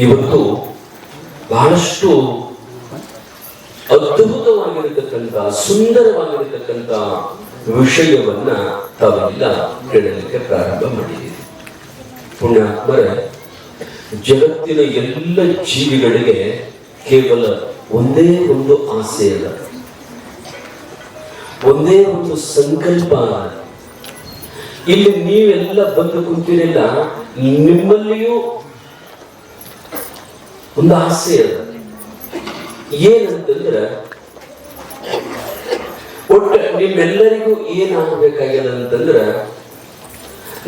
ಇವತ್ತು ಬಹಳಷ್ಟು ಅದ್ಭುತವಾಗಿರತಕ್ಕಂಥ ಸುಂದರವಾಗಿರತಕ್ಕಂಥ ವಿಷಯವನ್ನ ತಾವೆಲ್ಲ ಕೇಳಲಿಕ್ಕೆ ಪ್ರಾರಂಭ ಮಾಡಿದ್ದೀರಿ. ಪುಣ್ಯಾತ್ಮರ, ಜಗತ್ತಿನ ಎಲ್ಲ ಜೀವಿಗಳಿಗೆ ಕೇವಲ ಒಂದೇ ಒಂದು ಆಸೆ ಅಲ್ಲ, ಒಂದೇ ಒಂದು ಸಂಕಲ್ಪ. ಇಲ್ಲಿ ನೀವೆಲ್ಲ ಬಂದು ಕುಂತಿರಲ್ಲ, ನಿಮ್ಮಲ್ಲಿಯೂ ಒಂದು ಆಸೆ ಅದ. ಏನಂತಂದ್ರೆ ಒಟ್ಟು ನಿಮ್ಮೆಲ್ಲರಿಗೂ ಏನಾಗಬೇಕಾಗ್ಯದ ಅಂತಂದ್ರ,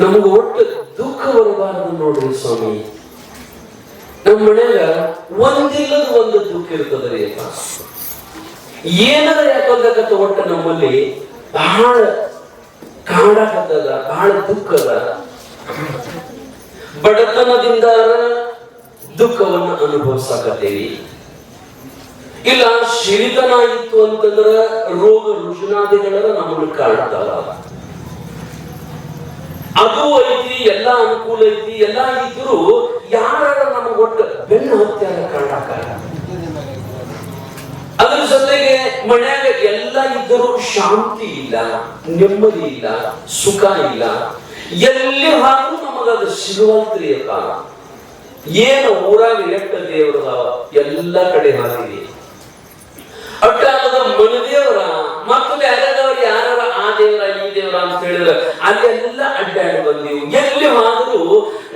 ನಮಗ ಒಟ್ಟು ದುಃಖ ಬರಬಾರದು ನೋಡ್ರಿ ಸ್ವಾಮಿ. ನಮ್ಮ ಮನ್ಯಾಗ ಒಂದಿಲ್ಲದ ಒಂದು ದುಃಖ ಇರ್ತದ್ರಿ. ಏನಾರ ಯಾಕಂದ್ರೆ ಒಟ್ಟು ನಮ್ಮಲ್ಲಿ ಬಹಳ ಕಾಡಾಕತ್ತದ, ಬಹಳ ದುಃಖದ. ಬಡತನದಿಂದ ದುಃಖವನ್ನು ಅನುಭವಿಸಾಕತ್ತೇವಿ. ಇಲ್ಲ ಸಿರಿತನ ಇತ್ತು ಅಂತಂದ್ರ ರೋಗ ರುಜಿನಾದಿಗಳ ನಮ್ಮನ್ನು ಕಾಡ್ತಾವ. ಅದು ಐತಿ, ಎಲ್ಲ ಅನುಕೂಲ ಐತಿ, ಎಲ್ಲ ಇದ್ರು ಯಾರ ನಮಗ್ ಒಟ್ಟು ಬೆನ್ನು ಹತ್ಯಾರ ಕಾಡಾಕ. ಅದ್ರ ಜೊತೆಗೆ ಮನ್ಯಾಗ ಎಲ್ಲ ಇದ್ದರೂ ಶಾಂತಿ ಇಲ್ಲ, ನೆಮ್ಮದಿ ಇಲ್ಲ, ಸುಖ ಇಲ್ಲ. ಎಲ್ಲಿ ಹಾಕು ನಮಗದು ಸಿಗುವಂತ್ರಿ ಅಪ್ಪ. ಏನು ಊರಾಗ ಎಟ್ಟ ದೇವರದಾವ ಎಲ್ಲ ಕಡೆ ಹಾಕಿವಿ. ಅಟ್ಟಾದ ಮನದೇವರ ಮತ್ತು ಯಾರ್ಯಾದವ್ರು ಯಾರ ಆ ದೇವರ ಈ ದೇವರ ಅಂತ ಹೇಳಿದ್ರೆ ಅಲ್ಲೆಲ್ಲ ಅಡ್ಡಾಡಿ ಬಂದೀವಿ. ಎಲ್ಲಿ ಆದರೂ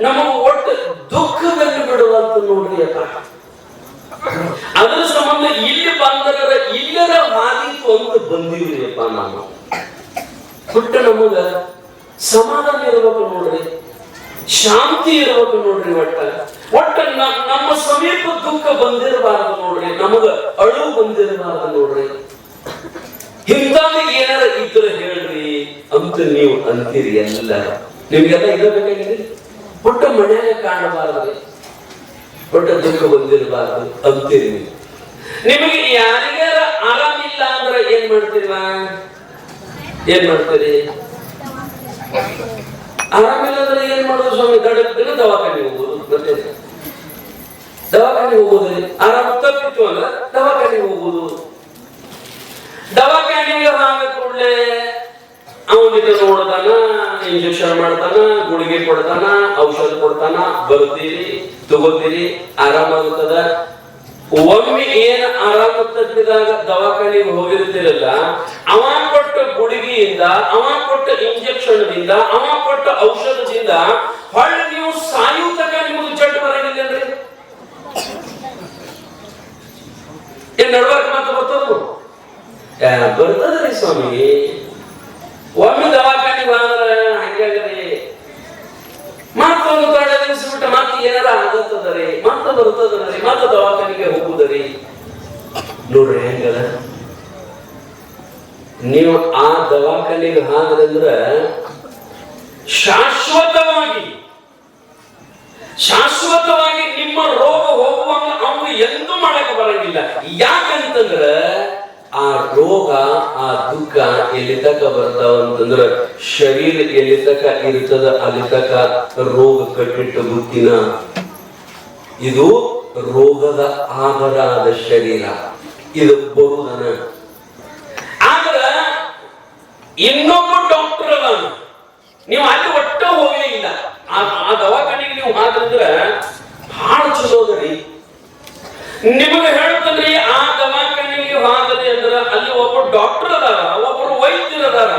ನಮಗ ಒಟ್ಟು ದುಃಖದಲ್ಲಿ ಬಿಡುವಂತ ನೋಡ್ರಿ ಅಪ್ಪ. ಅದ್ರ ಸಂಬಂಧ ಇಲ್ಲಿ ಬಂದರ ಇಲ್ಲರ ಹಾದಿತ್ತು ಅಂತ ಬಂದೀವ್ರಿ ಅಪ್ಪ. ನಾವು ಬಿಟ್ಟು ನಮಗ ಸಮಾಧಾನ ಇರ್ಬೇಕು ನೋಡ್ರಿ, ಶಾಂತಿ ಇರ್ಬೇಕು ನೋಡ್ರಿ. ಒಟ್ಟ ನಮ್ಮ ಸಮೀಪ ದುಃಖ ಬಂದಿರಬಾರದು ನೋಡ್ರಿ, ನಮಗ ಅಳು ಬಂದಿರಬಾರದು ನೋಡ್ರಿ. ಹಿಂದಾಗ ಏನಾರ ಇದ್ರೆ ಹೇಳ್ರಿ ಅಂತ ನೀವು ಅಂತೀರಿ. ಎಲ್ಲ ನಿಮ್ಗೆಲ್ಲ ಇರಬೇಕಾಗಿದೆ. ಒಟ್ಟ ಮನ್ಯಾಗ ಕಾಣಬಾರದ್ರಿ, ಒಟ್ಟ ದುಃಖ ಬಂದಿರಬಾರದು ಅಂತೀರಿ. ನಿಮಗೆ ಯಾರಿಗಾರ ಆರಾಮಿಲ್ಲ ಅಂದ್ರೆ ಏನ್ ಮಾಡ್ತೀರಿ? ಏನ್ ಮಾಡ್ತೀರಿ? ಆರಾಮಿಲ್ಲ ಅಂದ್ರೆ ಏನ್ ಮಾಡೋದು ಸ್ವಾಮಿ? ದಿನ ದವಾಖಾನೆ ಹೋಗುದು, ಮತ್ತೆ ದವಾಖಾನೆ ಹೋಗುದು. ಆರಾಮ ತಪ್ಪಿತ್ತು ಅಂದ್ರೆ ದವಾಖಾನೆ ಹೋಗುದು. ದವಾಖಾನೆಗೆ ಹಾಗ ಕೂಡಲೇ ಅವನಿಗೆ ನೋಡ್ತಾನ, ಇಂಜೆಕ್ಷನ್ ಮಾಡ್ತಾನ, ಗುಳಿಗೆ ಕೊಡ್ತಾನ, ಔಷಧ ಕೊಡ್ತಾನ, ಬರ್ತೀರಿ, ತಗೋತೀರಿ, ಆರಾಮಾಗುತ್ತದ. ಒಮ್ಮೆ ಏನ್ ಆರಾಮ ತಪ್ಪಿದಾಗ ದವಾಖಾನೆಗೆ ಹೋಗಿರ್ತೀರಲ್ಲ, ಅವ ಕೊಟ್ಟ ಗುಳಿಗೆಯಿಂದ, ಅವ ಕೊಟ್ಟ ಇಂಜೆಕ್ಷನ್ದಿಂದ, ಅವ ಕೊಟ್ಟ ಔಷಧದಿಂದ ಹೊಳ್ಳಿ ನೀವು ಸಾಯು ತಕ ನಿಮಗೆ ಜಡ್ ಬರಂಗಿಲ್ಲೇನ್ರಿ? ಏನ್ ನಡ್ವರ್ಕ್ ಮಾತ್ರ ಬರ್ತದ? ಬರ್ತದ್ರಿ ಸ್ವಾಮಿ. ಒಮ್ಮೆ ದವಾಖಾನೆಗೆ ಬಂದ್ರೆ ಹಂಗಾಗ್ರಿ, ಮತ್ತೊಂದು ಕಡೆ ನಿಲ್ಸಿಬಿಟ್ಟ ಮತ್ತೆ ಏನಾರ ಆಗತ್ತದರಿ, ಮತ್ತೆ ಬರ್ತದರಿ, ಮತ್ತೆ ದವಾಖಾನೆಗೆ ಹೋಗುದರಿ. ನೋಡ್ರಿ ಹೆಂಗದ. ನೀವು ಆ ದವಾಖಾನೆಗೆ ಹಾಗಂದ್ರ ಶಾಶ್ವತವಾಗಿ ನಿಮ್ಮ ರೋಗ ಹೋಗುವಂಗ ಅವನು ಎಂದೂ ಮಾಡಕ್ಕೆ ಬರಂಗಿಲ್ಲ. ಯಾಕಂತಂದ್ರ ಆ ರೋಗ, ಆ ದುಃಖ ಎಲ್ಲಿ ತಕ ಬರ್ತಾವ ಅಂತಂದ್ರ ಶರೀರ ಎಲ್ಲಿ ತಕ ಇರ್ತದ ಅಲ್ಲಿ ತಕ ರೋಗ ಕಟ್ಟಿಟ್ಟ ಬುತ್ತಿನ. ಇದು ರೋಗದ ಆಧಾರದ ಶರೀರ, ಇದು ಬರುದನ. ಆದ್ರ ಇನ್ನೊಬ್ಬ ಡಾಕ್ಟರ್ ಅದ, ನೀವು ಅಲ್ಲಿ ಒಟ್ಟ ಹೋಗೇ ಇಲ್ಲ. ಆ ದವಾಖಾನೆಗೆ ನೀವು ಹಾಕಿದ್ರೆ ಬಹಳ ಚಲೋ ಅದರಿ. ನಿಮಗೆ ಹೇಳ್ತದ್ರಿ, ಆ ದವಾಖಾನೆಗೆ ಹಾಕದೆ ಅಂದ್ರ ಅಲ್ಲಿ ಒಬ್ಬ ಡಾಕ್ಟರ್ ಅದಾರ, ಒಬ್ಬರು ವೈದ್ಯರು ಅದಾರ.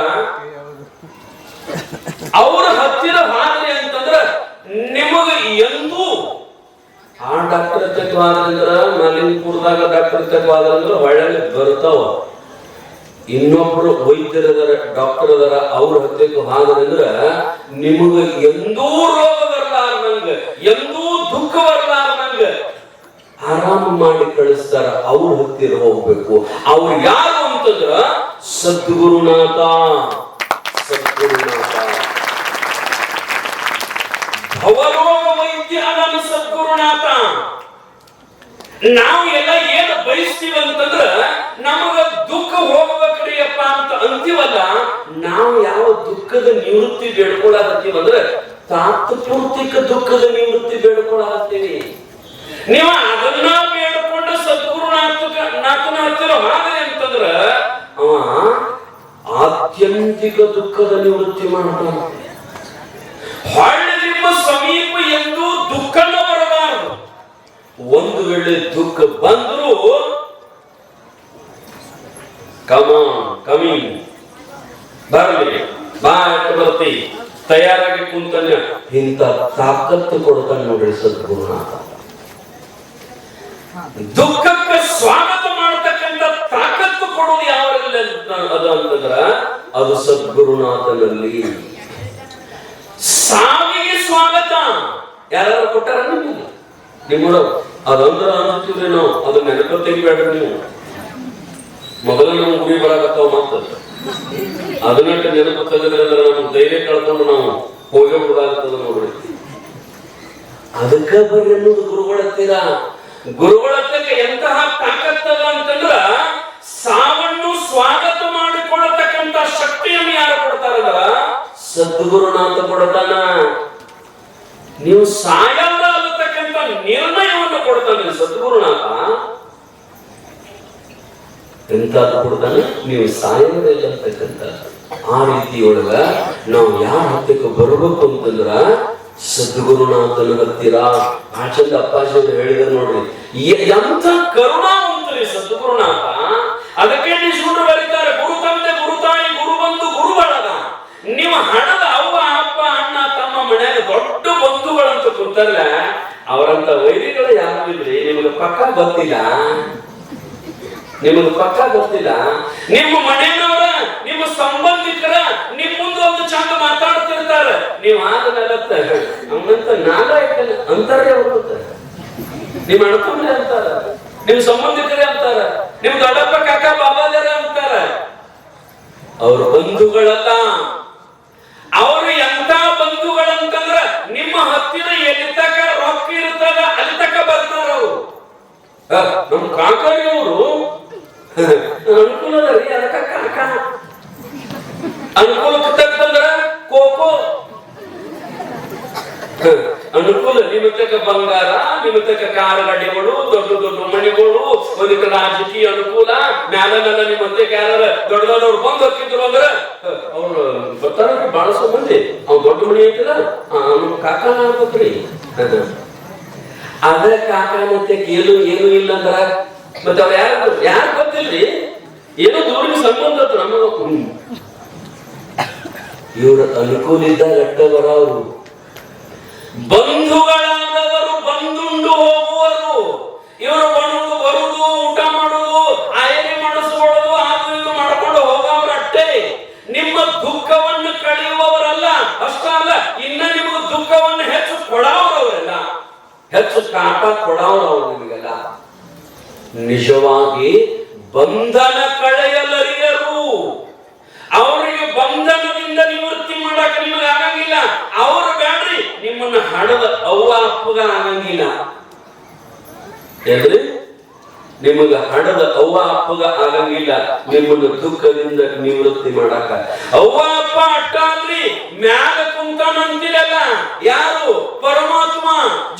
ಅವ್ರ ಹತ್ತಿರ ಹಾಕ್ರಿ ಅಂತಂದ್ರ ನಿಮಗ ಎಂದೂ ಆ ಡಾಕ್ಟರ್ ತತ್ವಾದ್ರಂದ್ರ ಮಲಿಂಪುರದಾಗ ಡಾಕ್ಟರ್ ತತ್ವಾದ್ರಂದ್ರ ಒಳ್ಳೆ ಬರ್ತಾವ. ಇನ್ನೊಬ್ರು ವೈದ್ಯರದಾರ, ಡಾಕ್ಟರ್ ಅದಾರ, ಅವ್ರ ಹತ್ತಿರ ಹಾದ್ರಂದ್ರ ನಿಮಗ ಎಂದೂ ರೋಗ ಬರ್ಲಾರ್ದಂಗ, ಎಂದೂ ದುಃಖ ಬರ್ಲಾರ್ದಂಗ ಆರಾಮ ಮಾಡಿ ಕಳಿಸ್ತಾರ. ಅವ್ರ ಹತ್ತಿರ ಹೋಗ್ಬೇಕು. ಅವ್ರು ಯಾರು ಅಂತಂದ್ರ ಸದ್ಗುರುನಾಥ. ಸದ್ಗುರುನಾಥ ಭವರೋಗ ವೈದ್ಯ ಅದನ್ನು ಸದ್ಗುರುನಾಥ. ನಾವು ಎಲ್ಲ ಏನ್ ಬಯಸ್ತೀವಿ ಅಂತಂದ್ರ ನಮಗ ದುಃಖ ಹೋಗ್ಬೇಕ್ರಿಯಪ್ಪ ಅಂತ ಅಂತೀವಲ್ಲ, ನಾವು ಯಾವ ದುಃಖದ ನಿವೃತ್ತಿ ಬೇಡ್ಕೊಳಕತ್ತೀವಂದ್ರ ತಾತ್ಪೂರ್ತಿಕ ದುಃಖದ ನಿವೃತ್ತಿ ಬೇಡ್ಕೊಳ್ಳಾಗ್ತೀವಿ. ನೀವು ಅದನ್ನ ಬೇಡ್ಕೊಂಡ ಸದ್ಗುರುನಾಥನ ಹತ್ತಿರ ಹಾಗೆ ಅಂತಂದ್ರ ಅವ ಆತ್ಯಂತಿಕ ದುಃಖದ ನಿವೃತ್ತಿ ಮಾಡ್ತಾನ. ಹೊಳ್ಳಿ ನಿಮ್ಮ ಸಮೀಪ ಎಂದು ದುಃಖನ ಬರಬಾರದು. ಒಂದು ವೇಳೆ ದುಃಖ ಬಂದ್ರು ಕಮಿ ಬರಲಿ ಬರ್ತಿ ತಯಾರಾಗಿ ಕುಂತನ್ನ ಇಂಥ ತಾಕತ್ತು ಕೊಡ್ತಾನೆ ನೋಡ್ರಿ ಸದ್ಗುರುನಾಥ. ದುಃಖಕ್ಕೆ ಸ್ವಾಗತ ಮಾಡತಕ್ಕಂಥ ತಾಕತ್ತು ಕೊಡೋದು ಯಾವರಲ್ಲಿ ಅದು ಅಂತಂದ್ರ ಅದು ಸದ್ಗುರುನಾಥನಲ್ಲಿ. ಸಾವಿಗೆ ಸ್ವಾಗತ ಯಾರು ಕೊಟ್ಟಾರ ನಿಮ್ಮ ಅದಂದ್ರ ಅಂತೀವ್ರಿ ನಾವು. ಅದು ನೆನಪ ತೆಗಿಬೇಡ್ರಿ ನೀವು. ಮೊದಲ ನಮ್ಗೆ ಗುರಿ ಬರಾಕತ್ತಾವ ಮತ್ತ ಅದನ್ನಟ್ಟು ನೆನಪು ತೆಗೆದ್ರೆ ನಮ್ಗೆ ಧೈರ್ಯ ಕಳ್ಕೊಂಡು ನಾವು ಹೋಗೇ ಬಿಡಾಗ್ತದ ನೋಡ್ರಿ. ಅದಕ್ಕ ಬರ್ರಿ ಅನ್ನೋದು ಗುರುಗಳತ್ತೀರ. ಗುರುಗಳತ್ತಕ್ಕೆ ಎಂತಹ ತಾಕತ್ತದ ಅಂತಂದ್ರ ಸಾವನ್ನು ಸ್ವಾಗತ ಮಾಡಿಕೊಳ್ಳತಕ್ಕಂತ ಶಕ್ತಿಯನ್ನು ಯಾರು ಕೊಡ್ತಾರಲ್ಲ ಸದ್ಗುರುನಾಥ ಕೊಡ್ತಾನ. ನೀವು ಸಾಯಲ್ಲ ಅನ್ನತಕ್ಕಂಥ ನಿರ್ಣಯವನ್ನು ಕೊಡ್ತಾನೆ ಸದ್ಗುರುನಾಥ. ಎಂತಾದ್ರು ಕೊಡ್ತಾನೆ, ನೀವು ಸಾಯೋದಿಲ್ಲ ಅಂತಕ್ಕಂಥ. ಆ ರೀತಿಯೊಳಗ ನಾವು ಯಾರ ಹತ್ತಕ್ಕೆ ಬರಬೇಕು ಅಂತಂದ್ರ ಸದ್ಗುರುನಾಥನ ಹತ್ತಿರ. ಆ ಚಂದ ಅಪ್ಪಾಜಿ ಹೇಳಿದ್ರು ನೋಡ್ರಿ, ಎಂತ ಕರುಣಾವಂತರಿ ಸದ್ಗುರುನಾಥ. ಅದಕ್ಕೆ ನಿಷ್ಠರು ಬರೀತಾರೆ, ಗುರು ತಂದೆ ಗುರು ತಾಯಿ ಗುರು ಬಂಧು ಗುರು ಬಳಗ. ನಿಮ್ಮ ಹಣದ ಅವ್ವ ಅಪ್ಪ ಅಣ್ಣ ತಮ್ಮ ಮನೆಯಾಗ ದೊಡ್ಡ ಬಂಧುಗಳಂತ ಕೂತಾರಲ್ಲ, ಅವರಂತ ವೈರಿಗಳು ಯಾರು ಇಲ್ರಿ. ನಿಮಗೆ ಪಕ್ಕ ಗೊತ್ತಿಲ್ಲ, ನಿಮಗೆ ಪಕ್ಕ ಗೊತ್ತಿಲ್ಲ. ನಿಮ್ಮ ಮನೆಯವರ ನಿಮ್ಮ ಸಂಬಂಧಿಕರ ನಿಮ್ ಮುಂದೆ ಒಂದು ಚಂದ ಮಾತಾಡ್ತಿರ್ತಾರ. ನೀವು ಆದ್ಮೇಲೆ ಅವನಂತ ನಾಗ ಅಂತಾರೇ ಹೋಗುತ್ತ. ನಿಮ್ ಅಣ್ತಮ್ಮರೇ ಅಂತಾರ, ನಿಮ್ ಸಂಬಂಧಿಕರೇ ಅಂತಾರ, ನಿಮ್ ದೊಡ್ಡಪ್ಪ ಕಾಕ ಬಾಬಾದರೇ ಅಂತಾರ. ಅವ್ರ ಬಂಧುಗಳಲ್ಲ. ಅವರು ಎಂತ ಬಂಧುಗಳಂತಂದ್ರ ನಿಮ್ಮ ಹತ್ತಿರ ಎಲ್ಲಿ ತಕ ರೊಕ್ಕ ಇರ್ತದ ಅಲ್ಲಿ ತಕ ಬರ್ತಾರ ಅವರು. ನಮ್ ಕಾಕರಿಯವರು ಅನುಕೂಲ ರೀ, ಅದಕ್ಕ ಕಾಕ. ಅನುಕೂಲಕ್ಕೆ ತಕ್ಕಂದ್ರ ಕೋಕೋ ಅನುಕೂಲ. ನಿಮ್ಮ ತಕ್ಕ ಬಂಗಾರ, ನಿಮ್ಮ ತಕ್ಕ ಕಾರು ಗಾಡಿಗಳು, ದೊಡ್ಡ ದೊಡ್ಡ ಮಣಿಗಳು, ಒಂದಿಕ್ಕ ರಾಜಕೀಯ ಅನುಕೂಲ. ಮ್ಯಾಲ ನಿಮ್ಮ ಯಾರ ದೊಡ್ಡ ದೊಡ್ಡವ್ರು ಬಂದು ಹೋಗಿದ್ರು ಅಂದ್ರ ಅವ್ರು ಬರ್ತಾರ. ಬಹಳ ಮಂದಿ ಅವ್ ದೊಡ್ಡ ಮಣಿ ಐತಿಲ್ಲ ನಮ್ಮ ಕಾಕ ಆಗ್ಬೇಕ್ರಿ. ಅದ ಕಾಕ ಮತ್ತೆ ಏನು ಇಲ್ಲ ಅಂದ್ರ ಮತ್ತೆ ಅವ್ರು ಯಾರು ಗೊತ್ತಿಲ್ರಿ. ಏನೋ ದೂರಿನ ಸಂಬಂಧ ನಮಗ. ಇವ್ರ ಅನುಕೂಲ ಇದ್ದಾಗ ಅಟ್ಟ ಬರೋರು. ಬಂಧುಗಳಾದವರು ಬಂದುಂಡು ಹೋಗುವರು. ಇವರು ಬರುವುದು ಬರುವುದು, ಊಟ ಮಾಡುವುದು, ಆಯರಿ ಮಾಡಿಸ್ಕೊಳ್ಳೋದು, ಅದು ಇದು ಮಾಡ್ಕೊಂಡು ಹೋಗೋರು ಅಷ್ಟೇ. ನಿಮ್ಮ ದುಃಖವನ್ನು ಕಳೆಯುವವರಲ್ಲ. ಅಷ್ಟ ಅಲ್ಲ, ಇನ್ನ ನಿಮಗೆ ದುಃಖವನ್ನು ಹೆಚ್ಚು ಕೊಡೋರವರೆಲ್ಲ, ಹೆಚ್ಚು ಕಾಟ ಕೊಡೋರವರು ನಿಮಗೆಲ್ಲ. ನಿಜವಾಗಿ ಬಂಧನ ಕಳೆಯಲರಿಯರು. ಅವರಿಗೆ ಬಂಧನದಿಂದ ನಿವೃತ್ತಿ ಮಾಡಕ್ಕೆ ನಿಮಗೆ ಆಗಂಗಿಲ್ಲ. ಅವರು ಬ್ಯಾಡ್ರಿ, ನಿಮ್ಮನ್ನ ಹಣದ ಅವ್ವ ಅಪ್ಪಗ ಆಗಂಗಿಲ್ಲ. ಏನ್ರಿ, ನಿಮಗ ಹಣದ ಅವ್ವ ಅಪ್ಪಗ ಆಗಂಗಿಲ್ಲ ನಿಮ್ಮನ್ನ ದುಃಖದಿಂದ ನಿವೃತ್ತಿ ಮಾಡಾಕ. ಅವ್ವ ಅಪ್ಪ ಅಟ್ಟ ಅಲ್ರಿ, ಮ್ಯಾಲ ಕುಂತಾನಂತಿರಲ್ಲ. ಯಾರು? ಪರಮಾತ್ಮ,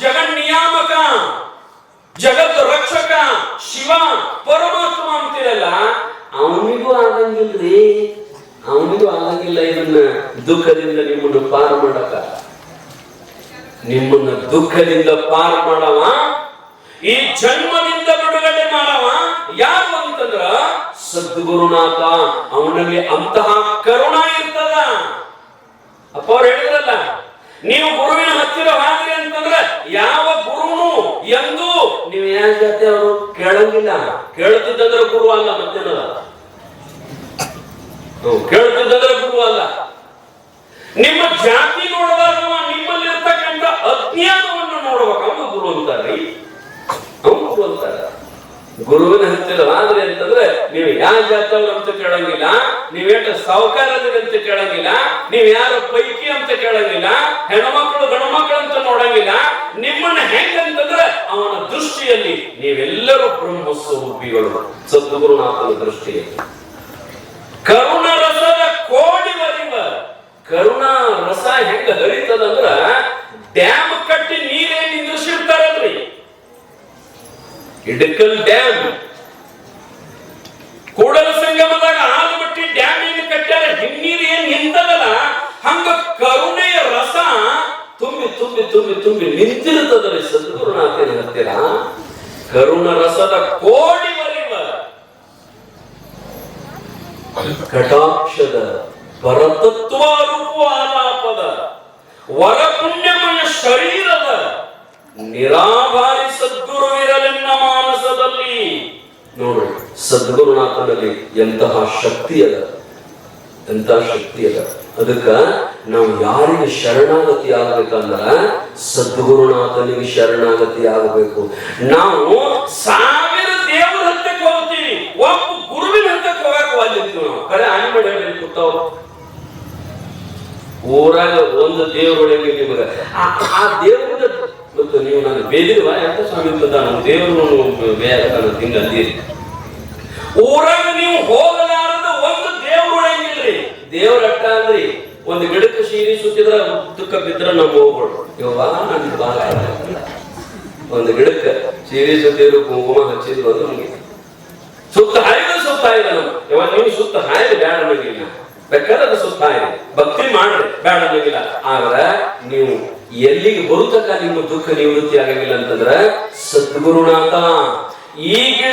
ಜಗನ್ ನಿಯಾಮಕ, ಜಗತ್ ರಕ್ಷಕ ಶಿವ ಪರಮಾತ್ಮ ಅಂತಿರಲ್ಲ. ಅವನಿಗೂ ಆಗಂಗಿಲ್ರಿ, ಅವನಿಗೂ ಆಗಂಗಿಲ್ಲ ಇದನ್ನ ದುಃಖದಿಂದ ನಿಮ್ಮನ್ನು ಪಾರು ಮಾಡಕ. ನಿಮ್ಮನ್ನ ದುಃಖದಿಂದ ಪಾರು ಮಾಡವ, ಈ ಜನ್ಮದಿಂದ ಬಿಡುಗಡೆ ಮಾಡವ ಯಾರು ಅಂತಂದ್ರ ಸದ್ಗುರುನಾಥ. ಅವನಲ್ಲಿ ಅಂತಹ ಕರುಣ ಇರ್ತದ. ಅಪ್ಪ ಅವ್ರು ಹೇಳಿದ್ರಲ್ಲ, ನೀವು ಗುರುವಿನ ಹತ್ತಿರ ಹಾದ್ರಿ ಅಂತಂದ್ರೆ ಯಾವ ಗುರುನು ಎಂದು ನೀವು ಯಾರ ಜೊತೆ ಅವರು ಕೇಳಂಗಿಲ್ಲ. ಕೇಳುತ್ತಿದ್ದಂದ್ರೆ ಗುರು ಅಲ್ಲ, ಮತ್ತೇನಲ್ಲ, ಕೇಳುತ್ತಿದ್ದಂದ್ರೆ ಗುರು ಅಲ್ಲ. ನಿಮ್ಮ ಜಾತಿ ನೋಡಬಾರ್ದು, ನಿಮ್ಮಲ್ಲಿ ಇರ್ತಕ್ಕಂಥ ಅಜ್ಞಾನವನ್ನು ನೋಡ್ಬೇಕು. ಅವನು ಗುರು ಅಂತಾರ್ರಿ, ಅವನು ಗುರು ಅಂತಾರ. ಗುರುವಿನ ಹತ್ತಿರ ಆದ್ರೆ ಅಂತಂದ್ರೆ ನೀವು ಯಾವ ಜಾತವ್ರು ಅಂತ ಕೇಳಂಗಿಲ್ಲ, ನೀವೇಟ ಸಾವುಕಾರದಿರಿ ಅಂತ ಕೇಳಂಗಿಲ್ಲ, ನೀವ್ ಯಾರ ಪೈಕಿ ಅಂತ ಕೇಳಂಗಿಲ್ಲ, ಹೆಣ್ಮಕ್ಳು ಗಣಮಕ್ಳು ಅಂತ ನೋಡಂಗಿಲ್ಲ. ನಿಮ್ಮನ್ನ ಹೆಂಗಂತಂದ್ರೆ ಅವನ ದೃಷ್ಟಿಯಲ್ಲಿ ನೀವೆಲ್ಲರೂ ಬ್ರಹ್ಮಸ್ವರೂಪಿಗಳು. ಸದ್ಗುರುನಾಥನ ದೃಷ್ಟಿಯಲ್ಲಿ ಕರುಣ ರಸದ ಕೋಡಿ ಬರಿವ ಕರುಣಾ ರಸ ಹೆಂಗ ಹರಿತದಂದ್ರ ಡ್ಯಾಮ್ ಕಟ್ಟಿ ನೀರೇ ನಿಂದ್ರಿಸಿರ್ತಾರಲ್ರಿ, ಇಡಕಲ್ ಡ್ಯಾಮ್. ಕೂಡಲ ಸಂಗಮದಾಗ ಆಲಮಟ್ಟಿ ಡ್ಯಾಮ್ ಏನು ಕಟ್ಟ್ಯಾರ, ಹಿನ್ನೀರು ಏನ್ ನಿಂತದಲ್ಲ ಹಂಗ ಕರುಣೆಯ ರಸ ತುಂಬಿ ತುಂಬಿ ತುಂಬಿ ತುಂಬಿ ನಿಂತಿರ್ತದ್ರಿ. ಸದ್ಗುರುನಾಥ ಏನ್ ಹೇಳ್ತೀರ, ಕರುಣ ರಸದ ಕೋಡಿ ಬರಿವ ಕಟಾಕ್ಷದ ಪರತತ್ವ ರೂಪ ಆಲಾಪದ ವರ ಪುಣ್ಯಮಯ ಶರೀರದ ನಿರಾಭಾರಿ ಸದ್ಗುರುವಿರಲೆನ್ನ ಮಾನಸದಲ್ಲಿ. ನೋಡ್ರಿ, ಸದ್ಗುರುನಾಥನಲ್ಲಿ ಎಂತಹ ಶಕ್ತಿ ಅದ, ಎಂತಹ ಶಕ್ತಿ ಅದ. ಅದಕ್ಕ ನಾವು ಯಾರಿಗೆ ಶರಣಾಗತಿ ಆಗ್ಬೇಕಂದ್ರ ಸದ್ಗುರುನಾಥನಿಗೆ ಶರಣಾಗತಿ ಆಗಬೇಕು. ನಾವು ಸಾವಿರ ದೇವರ ಹತ್ತಕ್ಕೆ ಹೋಗ್ತೀವಿ, ಒಬ್ಬ ಗುರುವಿನ ಹತ್ತಕ್ಕೆ ಹೋಗಕ್ಕೆ ಹೋಗ್ತೀವಿ. ನಾವು ಕರೆ ಆನೆ ಮಾಡಿ ಹೇಳಿ ಕೂತಾವ ಊರಾಗ ಒಂದು ದೇವರೊಳಗೆ ನಿಮಗ ಆ ದೇವರ ಮತ್ತು ನೀವು ನಾನು ಬೇದಿರುವ ಎಂತ ಸ್ವಾಮಿ ನಮ್ಮ ದೇವರು ಬೇರೆ ತಿಂಗಂತೀರಿ. ಊರಾಗ ನೀವು ಹೋಗಲಾರದ ಒಂದು ದೇವ್ರೊಳಗಿಲ್ರಿ. ದೇವ್ರ ಅಟ್ಟ ಅಂದ್ರಿ ಒಂದು ಗಿಡಕ್ಕೆ ಸೀರೆ ಸುತ್ತಿದ್ರ ಉದ್ದಕ್ಕ ಬಿದ್ರ ನಾವು ಹೋಗ್ಬಿಡ್ರು. ಇವ್ವಾ ನನ್ ಬಾಳ ಒಂದು ಗಿಡಕ್ಕೆ ಸೀರೆ ಸುತ್ತಿದ್ರು ಕುಂಕುಮ ಹಚ್ಚಿದ್ರು ಅದು ನಮ್ಗೆ ಸುತ್ತ ಹಾಯ್ದು ಸುತ್ತ ಹಾಯ್ದ ನಮ್ ಇವಾಗ ನೀವು ಸುತ್ತ ಹಾಯ್ದು ಬ್ಯಾಡ ಅನ್ನೋಂಗಿಲ್ಲ, ಬೇಕಾದ್ರೆ ಸುತ್ತ ಹಾಯ್ದು ಭಕ್ತಿ ಮಾಡ್ರಿ ಬ್ಯಾಡ ಅನ್ನೋಂಗಿಲ್ಲ. ಆದ್ರ ನೀವು ಎಲ್ಲಿಗೆ ಬರುತ್ತಕ್ಕ ನಿಮ್ಮ ದುಃಖ ನಿವೃತ್ತಿ ಆಗಂಗಿಲ್ಲ ಅಂತಂದ್ರ ಸದ್ಗುರುನಾಥ ಈಗ